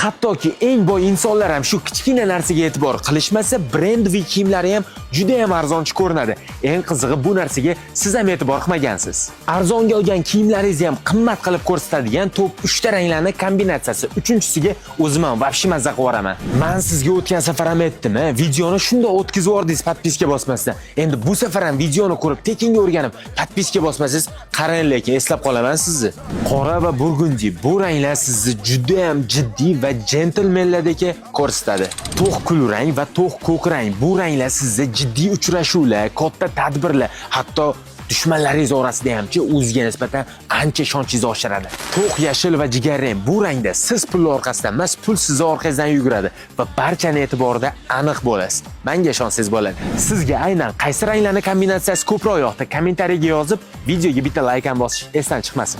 Hattoki eng boy insonlar ham shu kichkina narsaga e'tibor qilishmasa, brendli kiyimlari ham juda ham arzonchi ko'rinadi. Eng qizig'i bu narsaga siz ham e'tibor qilmagansiz. Arzonga olgan kiyimlaringizni ham qimmat qilib ko'rsatadigan top 3 ta ranglarni kombinatsiyasi. Uchinchisiga o'zim ham vobshe mazza qilib yuboraman. Men sizga o'tgan safar ham aytdim, videoni shunda o'tkazib yubordingiz podpiska bosmasdan. Endi bu safar ham videoni ko'rib tekinga o'rganib podpiska bosmasangiz, qarang, lekin eslab qolaman sizni. Qora va burgundi bu ranglar sizni juda ham jiddiy va jentelmenlardek ko'rsatadi. To'q kulrang va to'q ko'k rang bu ranglar sizni jiddiy uchrashuvlar, katta tadbirlar, hatto dushmanlaringiz orasida hamchi o'ziga nisbatan ancha ishonchingizni oshiradi. To'q yashil va jigarrang bu rangda siz pul orqasidan emas, pul sizni orqangizdan yuguradi va barchaning e'tiborida aniq bo'lasiz. Menga ishonsangiz bo'ladi. Sizga aynan qaysi ranglarning kombinatsiyasi ko'proq yoqdi? Kommentariyaga yozib, videoga bitta like ham bosish esdan chiqmasin.